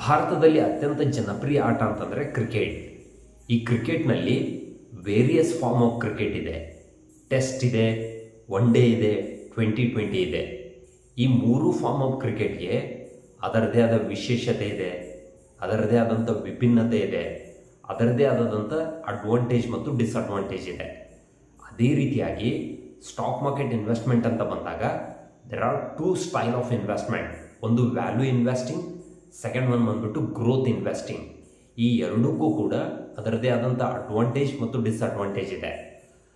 ಭಾರತದಲ್ಲಿ ಅತ್ಯಂತ ಜನಪ್ರಿಯ ಆಟ ಅಂತಂದರೆ ಕ್ರಿಕೆಟ್. ಈ ಕ್ರಿಕೆಟ್ನಲ್ಲಿ ವೇರಿಯಸ್ ಫಾರ್ಮ್ ಆಫ್ ಕ್ರಿಕೆಟ್ ಇದೆ. ಟೆಸ್ಟ್ ಇದೆ, ಒನ್ ಡೇ ಇದೆ, 2020 ಇದೆ. ಈ ಮೂರು ಫಾರ್ಮ್ ಆಫ್ ಕ್ರಿಕೆಟ್ಗೆ ಅದರದೇ ಆದ ವಿಶೇಷತೆ ಇದೆ, ಅದರದೇ ಆದಂಥ ವಿಭಿನ್ನತೆ ಇದೆ, ಅದರದೇ ಆದಂಥ ಅಡ್ವಾಂಟೇಜ್ ಮತ್ತು ಡಿಸ್ಅಡ್ವಾಂಟೇಜ್ ಇದೆ. ಅದೇ ರೀತಿಯಾಗಿ ಸ್ಟಾಕ್ ಮಾರ್ಕೆಟ್ ಇನ್ವೆಸ್ಟ್ಮೆಂಟ್ ಅಂತ ಬಂದಾಗ there are two style of investment. ಒಂದು ವ್ಯಾಲ್ಯೂ ಇನ್ವೆಸ್ಟಿಂಗ್, ಸೆಕೆಂಡ್ ಒನ್ ಬಂದ್ಬಿಟ್ಟು ಗ್ರೋತ್ ಇನ್ವೆಸ್ಟಿಂಗ್. ಈ ಎರಡಕ್ಕೂ ಕೂಡ ಅದರದೇ ಆದಂಥ ಅಡ್ವಾಂಟೇಜ್ ಮತ್ತು ಡಿಸ್ಅಡ್ವಾಂಟೇಜ್ ಇದೆ.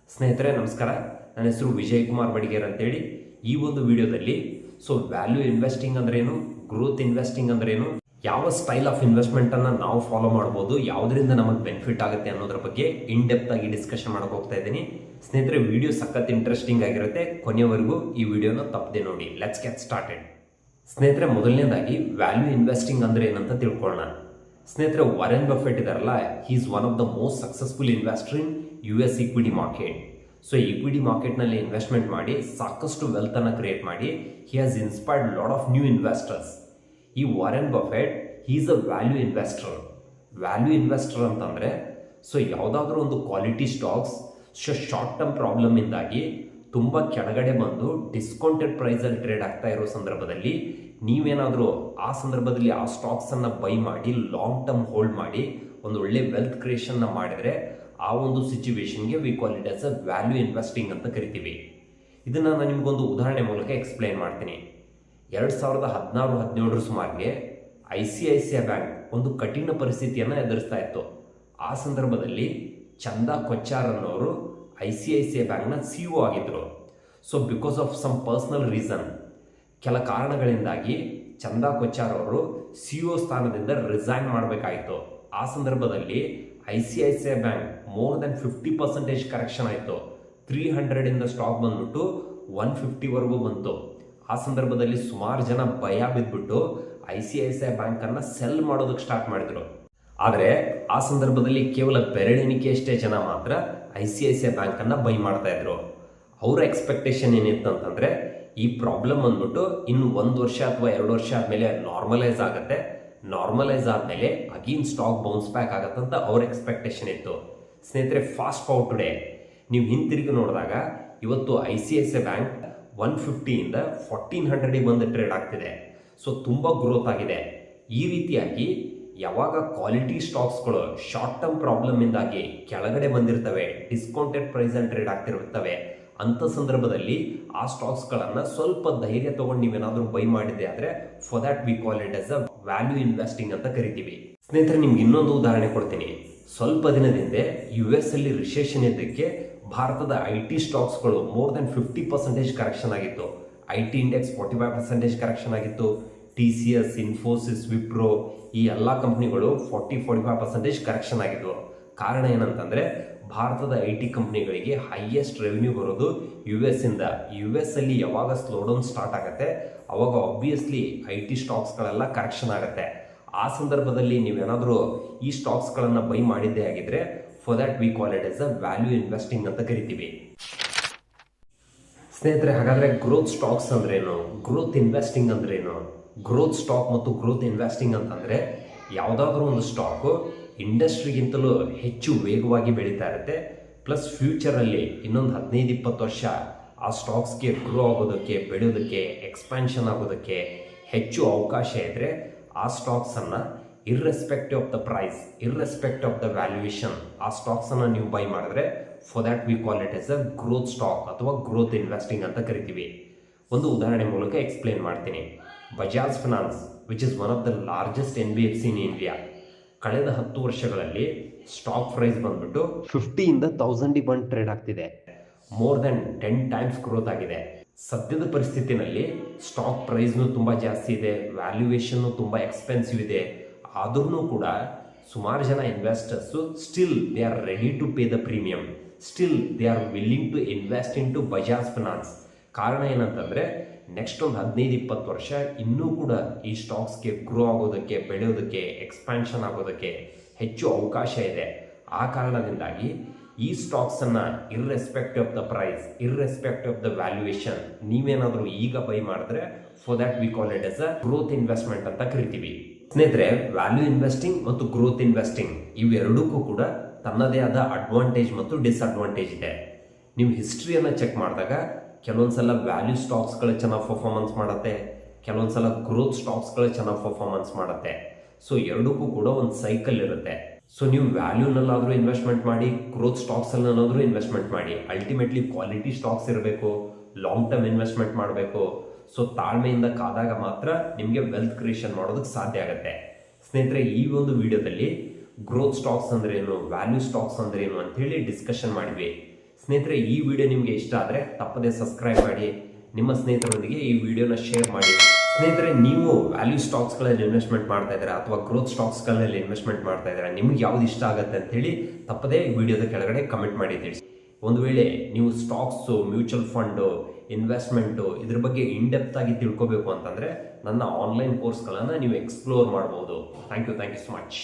ಸ್ನೇಹಿತರೆ ನಮಸ್ಕಾರ, ನನ್ನ ಹೆಸರು ವಿಜಯ್ ಕುಮಾರ್ ಬಡಿಗೇರ್ ಅಂತೇಳಿ. ಈ ಒಂದು ವಿಡಿಯೋದಲ್ಲಿ ವ್ಯಾಲ್ಯೂ ಇನ್ವೆಸ್ಟಿಂಗ್ ಅಂದ್ರೇನು, ಗ್ರೋತ್ ಇನ್ವೆಸ್ಟಿಂಗ್ ಅಂದ್ರೇನು, ಯಾವ ಸ್ಟೈಲ್ ಆಫ್ ಇನ್ವೆಸ್ಟ್ಮೆಂಟನ್ನು ನಾವು ಫಾಲೋ ಮಾಡ್ಬೋದು, ಯಾವುದರಿಂದ ನಮಗೆ ಬೆನಿಫಿಟ್ ಆಗುತ್ತೆ ಅನ್ನೋದ್ರ ಬಗ್ಗೆ ಇನ್ ಡೆಪ್ತ್ ಆಗಿ ಡಿಸ್ಕಷನ್ ಮಾಡೋಕೆ ಹೋಗ್ತಾ ಇದ್ದೀನಿ. ಸ್ನೇಹಿತರೆ ವಿಡಿಯೋ ಸಖತ್ ಇಂಟ್ರೆಸ್ಟಿಂಗ್ ಆಗಿರುತ್ತೆ, ಕೊನೆಯವರೆಗೂ ಈ ವಿಡಿಯೋನ ತಪ್ಪದೆ ನೋಡಿ. Let's get started. ಸ್ನೇಹಿತರೆ ಮೊದಲನೇದಾಗಿ ವ್ಯಾಲ್ಯೂ ಇನ್ವೆಸ್ಟಿಂಗ್ ಅಂದ್ರೆ ಏನಂತ ತಿಳ್ಕೊಳ್ಳೋಣ. ಸ್ನೇಹಿತರೆ ವಾರೆನ್ ಬಫೆಟ್ ಇದಾರಲ್ಲ, he is one of the most successful investor in US equity market. Equity ಮಾರ್ಕೆಟ್ನಲ್ಲಿ ಇನ್ವೆಸ್ಟ್ಮೆಂಟ್ ಮಾಡಿ ಸಾಕಷ್ಟು ವೆಲ್ತ್ ಅನ್ನು ಕ್ರಿಯೇಟ್ ಮಾಡಿ he has inspired lot of new investors. ಈ Warren Buffett he is a value investor. Value investor ಅಂತಂದರೆ ಯಾವುದಾದ್ರೂ ಒಂದು quality stocks short term problem ಇಂದಾಗಿ ತುಂಬ ಕೆಳಗಡೆ ಬಂದು ಡಿಸ್ಕೌಂಟೆಡ್ ಪ್ರೈಸಲ್ಲಿ ಟ್ರೇಡ್ ಆಗ್ತಾ ಇರೋ ಸಂದರ್ಭದಲ್ಲಿ ನೀವೇನಾದರೂ ಆ ಸಂದರ್ಭದಲ್ಲಿ ಆ ಸ್ಟಾಕ್ಸನ್ನು ಬೈ ಮಾಡಿ ಲಾಂಗ್ ಟರ್ಮ್ ಹೋಲ್ಡ್ ಮಾಡಿ ಒಂದು ಒಳ್ಳೆ ವೆಲ್ತ್ ಕ್ರಿಯೇಷನ್ನ ಮಾಡಿದರೆ ಆ ಒಂದು ಸಿಚುವೇಶನ್ಗೆ we call it as a value investing ಅಂತ ಕರಿತೀವಿ. ಇದನ್ನು ನಾನು ನಿಮಗೊಂದು ಉದಾಹರಣೆ ಮೂಲಕ ಎಕ್ಸ್ಪ್ಲೈನ್ ಮಾಡ್ತೀನಿ. 2016-17 ಸುಮಾರಿಗೆ ICICI ಬ್ಯಾಂಕ್ ಒಂದು ಕಠಿಣ ಪರಿಸ್ಥಿತಿಯನ್ನು ಎದುರಿಸ್ತಾ ಇತ್ತು. ಆ ಸಂದರ್ಭದಲ್ಲಿ ಚಂದಾ ಕೊಚ್ಚಾರ್ ಅನ್ನೋರು ICICI ಬ್ಯಾಂಕ್ನ CEO ಆಗಿದ್ದರು. Because of some personal reason, ಕೆಲ ಕಾರಣಗಳಿಂದಾಗಿ ಚಂದಾ ಕೊಚ್ಚಾರ್ ಅವರು CEO ಸ್ಥಾನದಿಂದ ರಿಸೈನ್ ಮಾಡಬೇಕಾಯಿತು. ಆ ಸಂದರ್ಭದಲ್ಲಿ ICICI bank more than 50% correction ಆಯಿತು. 300 ಸ್ಟಾಕ್ ಬಂದ್ಬಿಟ್ಟು 150ವರೆಗೂ ಬಂತು. ಆ ಸಂದರ್ಭದಲ್ಲಿ ಸುಮಾರು ಜನ ಭಯ ಬಿದ್ದುಬಿಟ್ಟು ICICI ಬ್ಯಾಂಕನ್ನು ಸೆಲ್ ಮಾಡೋದಕ್ಕೆ ಸ್ಟಾರ್ಟ್ ಮಾಡಿದರು. ಆದರೆ ಆ ಸಂದರ್ಭದಲ್ಲಿ ಕೇವಲ ಬೆರಳೆಣಿಕೆಯಷ್ಟೇ ಜನ ಮಾತ್ರ ICICI ಬ್ಯಾಂಕನ್ನು ಬೈ ಮಾಡ್ತಾ ಇದ್ರು. ಅವರ ಎಕ್ಸ್ಪೆಕ್ಟೇಷನ್ ಏನಿತ್ತು ಅಂತಂದರೆ ಈ ಪ್ರಾಬ್ಲಮ್ ಅಂದ್ಬಿಟ್ಟು ಇನ್ನು 1 ವರ್ಷ ಅಥವಾ 2 ವರ್ಷ ಆದಮೇಲೆ ನಾರ್ಮಲೈಸ್ ಆಗುತ್ತೆ, ನಾರ್ಮಲೈಸ್ ಆದಮೇಲೆ ಅಗೇನ್ ಸ್ಟಾಕ್ ಬೌನ್ಸ್ ಬ್ಯಾಕ್ ಆಗುತ್ತಂತ ಅವ್ರ ಎಕ್ಸ್ಪೆಕ್ಟೇಷನ್ ಇತ್ತು. ಸ್ನೇಹಿತರೆ ಫಾಸ್ಟ್ ಫಾರ್ವರ್ಡ್ ಟುಡೇ ನೀವು ಹಿಂತಿರುಗಿ ನೋಡಿದಾಗ ಇವತ್ತು ICICI ಬ್ಯಾಂಕ್ 150ಇಂದ 1400ಗೆ ಬಂದು ಟ್ರೇಡ್ ಆಗ್ತಿದೆ. ತುಂಬ ಗ್ರೋತ್ ಆಗಿದೆ. ಈ ರೀತಿಯಾಗಿ ಯಾವಾಗ ಕ್ವಾಲಿಟಿ ಸ್ಟಾಕ್ಸ್ಗಳು ಶಾರ್ಟ್ ಟರ್ಮ್ ಪ್ರಾಬ್ಲಮಿಂದಾಗಿ ಕೆಳಗಡೆ ಬಂದಿರ್ತವೆ, ಡಿಸ್ಕೌಂಟೆಡ್ ಪ್ರೈಸಲ್ಲಿ ಟ್ರೇಡ್ ಆಗ್ತಿರ್ತವೆ, ಅಂಥ ಸಂದರ್ಭದಲ್ಲಿ ಆ ಸ್ಟಾಕ್ಸ್ಗಳನ್ನು ಸ್ವಲ್ಪ ಧೈರ್ಯ ತೊಗೊಂಡು ನೀವೇನಾದರೂ ಬೈ ಮಾಡಿದ್ದೆ ಆದರೆ for that we call it as a value investing ಅಂತ ಕರಿತೀವಿ. ಸ್ನೇಹಿತರೆ ನಿಮ್ಗೆ ಇನ್ನೊಂದು ಉದಾಹರಣೆ ಕೊಡ್ತೀನಿ. ಸ್ವಲ್ಪ ದಿನದಿಂದ US ಅಲ್ಲಿ ರಿಸೆಷನ್ ಇದ್ದಕ್ಕೆ ಭಾರತದ IT ಸ್ಟಾಕ್ಸ್ಗಳು ಮೋರ್ ದೆನ್ 50% ಕರೆಕ್ಷನ್ ಆಗಿತ್ತು. IT ಇಂಡೆಕ್ಸ್ 45% ಕರೆಕ್ಷನ್ ಆಗಿತ್ತು. TCS, ಇನ್ಫೋಸಿಸ್, ವಿಪ್ರೋ ಈ ಎಲ್ಲ ಕಂಪ್ನಿಗಳು 40-45% ಕರೆಕ್ಷನ್ ಆಗಿದ್ವು. ಕಾರಣ ಏನಂತಂದರೆ ಭಾರತದ IT ಕಂಪ್ನಿಗಳಿಗೆ ಹೈಯೆಸ್ಟ್ ರೆವಿನ್ಯೂ ಬರೋದು US ಇಂದ. US ಅಲ್ಲಿ ಯಾವಾಗ ಸ್ಲೋಡೌನ್ ಸ್ಟಾರ್ಟ್ ಆಗುತ್ತೆ ಅವಾಗ ಆಬ್ವಿಯಸ್ಲಿ IT ಸ್ಟಾಕ್ಸ್ಗಳೆಲ್ಲ ಕರೆಕ್ಷನ್ ಆಗುತ್ತೆ. ಆ ಸಂದರ್ಭದಲ್ಲಿ ನೀವೇನಾದರೂ ಈ ಸ್ಟಾಕ್ಸ್ಗಳನ್ನು ಬೈ ಮಾಡಿದ್ದೇ ಆಗಿದ್ರೆ for that we call it as a value investing ಅಂತ ಕರಿತೀವಿ. ಸ್ನೇಹಿತರೆ ಹಾಗಾದರೆ ಗ್ರೋತ್ ಸ್ಟಾಕ್ಸ್ ಅಂದ್ರೇನು, ಗ್ರೋತ್ ಇನ್ವೆಸ್ಟಿಂಗ್ ಅಂದ್ರೇನು? ಗ್ರೋತ್ ಸ್ಟಾಕ್ ಮತ್ತು ಗ್ರೋತ್ ಇನ್ವೆಸ್ಟಿಂಗ್ ಅಂತಂದರೆ ಯಾವುದಾದ್ರೂ ಒಂದು ಸ್ಟಾಕು ಇಂಡಸ್ಟ್ರಿಗಿಂತಲೂ ಹೆಚ್ಚು ವೇಗವಾಗಿ ಬೆಳೀತಾ ಇರುತ್ತೆ, ಪ್ಲಸ್ ಫ್ಯೂಚರಲ್ಲಿ ಇನ್ನೊಂದು 15-20 ವರ್ಷ ಆ ಸ್ಟಾಕ್ಸ್ಗೆ ಗ್ರೋ ಆಗೋದಕ್ಕೆ, ಬೆಳೆಯೋದಕ್ಕೆ, ಎಕ್ಸ್ಪ್ಯಾನ್ಷನ್ ಆಗೋದಕ್ಕೆ ಹೆಚ್ಚು ಅವಕಾಶ ಇದ್ದರೆ ಆ ಸ್ಟಾಕ್ಸನ್ನು irrespective of the price, irrespective of the valuation ಆ ಸ್ಟಾಕ್ಸನ್ನು ನೀವು ಬೈ ಮಾಡಿದ್ರೆ for that we call it as a growth stock ಅಥವಾ ಗ್ರೋತ್ ಇನ್ವೆಸ್ಟಿಂಗ್ ಅಂತ ಕರಿತೀವಿ. ಒಂದು ಉದಾಹರಣೆ ಮೂಲಕ ಎಕ್ಸ್ಪ್ಲೇನ್ ಮಾಡ್ತೀನಿ. Bajaj Finance which is one of the largest NBFC in India, ಕಳೆದ 10 ವರ್ಷಗಳಲ್ಲಿ ಸ್ಟಾಕ್ ಪ್ರೈಸ್ ಬಂದ್ಬಿಟ್ಟು 50ಇಂದ 1000ಗೆ ಬಂದು ಟ್ರೇಡ್ ಆಗ್ತಿದೆ. ಮೋರ್ ದೆನ್ 10 ಟೈಮ್ಸ್ ಗ್ರೋತ್ ಆಗಿದೆ. ಸದ್ಯದ ಪರಿಸ್ಥಿತಿನಲ್ಲಿ ಸ್ಟಾಕ್ ಪ್ರೈಸ್ನು ತುಂಬ ಜಾಸ್ತಿ ಇದೆ, ವ್ಯಾಲ್ಯೂಯೇಷನ್ನು ತುಂಬ ಎಕ್ಸ್ಪೆನ್ಸಿವ್ ಇದೆ. ಆದ್ರೂ ಕೂಡ ಸುಮಾರು ಜನ investors still they are ready to pay the premium, still they are willing to invest in to Bajaj Finance. ಕಾರಣ ಏನಂತಂದರೆ ನೆಕ್ಸ್ಟ್ ಒಂದು 15-20 ವರ್ಷ ಇನ್ನೂ ಕೂಡ ಈ ಸ್ಟಾಕ್ಸ್ಗೆ ಗ್ರೋ ಆಗೋದಕ್ಕೆ, ಬೆಳೆಯೋದಕ್ಕೆ, ಎಕ್ಸ್ಪ್ಯಾನ್ಷನ್ ಆಗೋದಕ್ಕೆ ಹೆಚ್ಚು ಅವಕಾಶ ಇದೆ. ಆ ಕಾರಣದಿಂದಾಗಿ ಈ ಸ್ಟಾಕ್ಸನ್ನು irrespective of the price, irrespective of the valuation ನೀವೇನಾದರೂ ಈಗ ಬೈ ಮಾಡಿದ್ರೆ for that we call it as a growth investment ಅಂತ ಕರಿತೀವಿ. ಸ್ನೇಹಿತರೆ, ವ್ಯಾಲ್ಯೂ ಇನ್ವೆಸ್ಟಿಂಗ್ ಮತ್ತು ಗ್ರೋತ್ ಇನ್ವೆಸ್ಟಿಂಗ್ ಇವೆರಡಕ್ಕೂ ಕೂಡ ತನ್ನದೇ ಆದ ಅಡ್ವಾಂಟೇಜ್ ಮತ್ತು ಡಿಸ್ಅಡ್ವಾಂಟೇಜ್ ಇದೆ. ನೀವು ಹಿಸ್ಟ್ರಿಯನ್ನು ಚೆಕ್ ಮಾಡಿದಾಗ ಕೆಲವೊಂದ್ಸಲ ವ್ಯಾಲ್ಯೂ ಸ್ಟಾಕ್ಸ್ಗಳು ಚೆನ್ನಾಗಿ ಪರ್ಫಾರ್ಮೆನ್ಸ್ ಮಾಡುತ್ತೆ, ಕೆಲವೊಂದ್ಸಲ ಗ್ರೋತ್ ಸ್ಟಾಕ್ಸ್ಗಳು ಚೆನ್ನಾಗಿ ಪರ್ಫಾರ್ಮೆನ್ಸ್ ಮಾಡುತ್ತೆ. ಸೊ ಎರಡಕ್ಕೂ ಕೂಡ ಒಂದು ಸೈಕಲ್ ಇರುತ್ತೆ. ಸೊ ನೀವು ವ್ಯಾಲ್ಯೂನಲ್ಲಾದರೂ ಇನ್ವೆಸ್ಟ್ಮೆಂಟ್ ಮಾಡಿ, ಗ್ರೋತ್ ಸ್ಟಾಕ್ಸಲ್ಲಾದರೂ ಇನ್ವೆಸ್ಟ್ಮೆಂಟ್ ಮಾಡಿ. ಅಲ್ಟಿಮೇಟ್ಲಿ ಕ್ವಾಲಿಟಿ ಸ್ಟಾಕ್ಸ್ ಇರಬೇಕು, ಲಾಂಗ್ ಟರ್ಮ್ ಇನ್ವೆಸ್ಟ್ಮೆಂಟ್ ಮಾಡಬೇಕು. ಸೊ ತಾಳ್ಮೆಯಿಂದ ಕಾದಾಗ ಮಾತ್ರ ನಿಮಗೆ ವೆಲ್ತ್ ಕ್ರಿಯೇಷನ್ ಮಾಡೋದಕ್ಕೆ ಸಾಧ್ಯ ಆಗುತ್ತೆ. ಸ್ನೇಹಿತರೆ, ಈ ಒಂದು ವಿಡಿಯೋದಲ್ಲಿ ಗ್ರೋತ್ ಸ್ಟಾಕ್ಸ್ ಅಂದ್ರೆ ಏನು, ವ್ಯಾಲ್ಯೂ ಸ್ಟಾಕ್ಸ್ ಅಂದ್ರೆ ಏನು ಅಂತ ಹೇಳಿ ಡಿಸ್ಕಷನ್ ಮಾಡಿದ್ವಿ. ಸ್ನೇಹಿತರೆ, ಈ ವಿಡಿಯೋ ನಿಮಗೆ ಇಷ್ಟ ಆದರೆ ತಪ್ಪದೇ ಸಬ್ಸ್ಕ್ರೈಬ್ ಮಾಡಿ, ನಿಮ್ಮ ಸ್ನೇಹಿತರೊಂದಿಗೆ ಈ ವಿಡಿಯೋನ ಶೇರ್ ಮಾಡಿ. ಸ್ನೇಹಿತರೆ, ನೀವು ವ್ಯಾಲ್ಯೂ ಸ್ಟಾಕ್ಸ್ಗಳಲ್ಲಿ ಇನ್ವೆಸ್ಟ್ಮೆಂಟ್ ಮಾಡ್ತಾ ಇದ್ದೀರಾ ಅಥವಾ ಗ್ರೋತ್ ಸ್ಟಾಕ್ಸ್ಗಳಲ್ಲಿ ಇನ್ವೆಸ್ಟ್ಮೆಂಟ್ ಮಾಡ್ತಾ ಇದ್ದೀರಾ, ನಿಮ್ಗೆ ಯಾವ್ದು ಇಷ್ಟ ಆಗುತ್ತೆ ಅಂತ ಹೇಳಿ ತಪ್ಪದೇ ವಿಡಿಯೋದ ಕೆಳಗಡೆ ಕಮೆಂಟ್ ಮಾಡಿ ತಿಳಿಸಿ. ಒಂದು ವೇಳೆ ನೀವು ಸ್ಟಾಕ್ಸು, ಮ್ಯೂಚುವಲ್ ಫಂಡು, ಇನ್ವೆಸ್ಟ್ಮೆಂಟು ಇದ್ರ ಬಗ್ಗೆ ಇನ್ಡೆಪ್ತ್ ಆಗಿ ತಿಳ್ಕೋಬೇಕು ಅಂತಂದರೆ ನನ್ನ ಆನ್ಲೈನ್ ಕೋರ್ಸ್ಗಳನ್ನು ನೀವು ಎಕ್ಸ್ಪ್ಲೋರ್ ಮಾಡ್ಬೋದು. Thank you so much.